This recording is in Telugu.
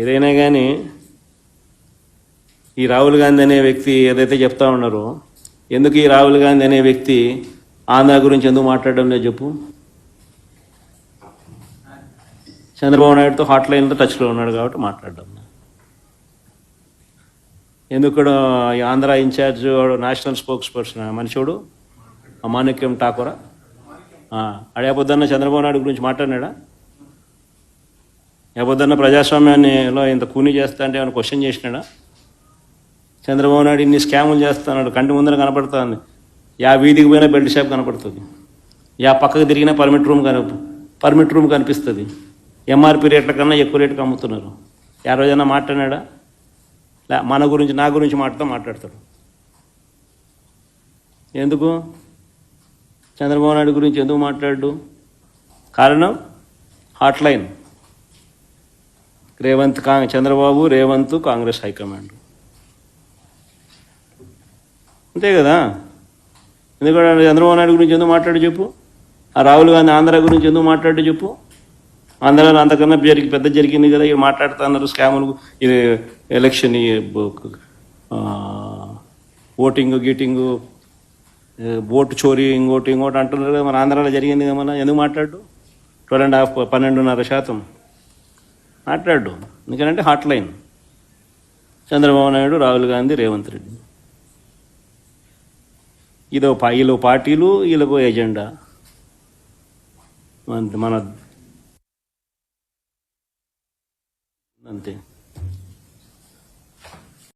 ఏదైనా కానీ ఈ రాహుల్ గాంధీ అనే వ్యక్తి ఏదైతే చెప్తా ఉన్నారో, ఎందుకు ఈ రాహుల్ గాంధీ అనే వ్యక్తి ఆంధ్ర గురించి ఎందుకు మాట్లాడడం లేదు చెప్పు. చంద్రబాబు నాయుడుతో హాట్ లైన్లో టచ్లో ఉన్నాడు కాబట్టి మాట్లాడడం. ఎందుకు ఈ Andhra in-charge national spokesperson మనిషివాడు అమానిక్యం ఠాకూరా అడేపొద్దన్న చంద్రబాబు నాయుడు గురించి మాట్లాడినాడా? ఏపొద్దన్న ప్రజాస్వామ్యాన్నిలో ఇంత కూని చేస్తా అంటే ఏమైనా క్వశ్చన్ చేసినాడా? చంద్రబాబు నాయుడు ఇన్ని స్కాములు చేస్తున్నాడు, కంటి ముందర కనపడుతుంది. వీధికి పోయినా బెల్ట్ షాప్ కనపడుతుంది, పక్కకు తిరిగినా పర్మిట్ రూమ్ కనిపిస్తుంది. ఎంఆర్పి రేట్ల కన్నా ఎక్కువ రేటుకి అమ్ముతున్నారు. రోజైనా మాట్లాడినాడా? మన గురించి నా గురించి మాట్లాడతాడు. ఎందుకు చంద్రబాబు నాయుడు గురించి ఎందుకు మాట్లాడు? కారణం hot line. Chandrababu Revanth Congress high command, అంతే కదా. ఎందుకంటే చంద్రబాబు నాయుడు గురించి ఎందుకు మాట్లాడు చెప్పు. ఆ రాహుల్ గాంధీ ఆంధ్ర గురించి ఎందుకు మాట్లాడు చెప్పు. ఆంధ్రాలో అంతకన్నా పెద్ద జరిగింది కదా, ఇవి మాట్లాడుతున్నారు. స్కాములు, ఇది ఎలక్షన్, ఓటింగ్ గీటింగు, ఓటు చోరీ, ఇంకోటి అంటున్నారు కదా. మన ఆంధ్రాలో జరిగింది కదా, మన ఎందుకు మాట్లాడు? 12.5% మాట్లాడు. ఎందుకంటే హాట్ లైన్ చంద్రబాబు నాయుడు, రాహుల్ గాంధీ, రేవంత్ రెడ్డి. వీళ్ళు పార్టీలు, వీళ్ళకు ఎజెండా. మన అంతే.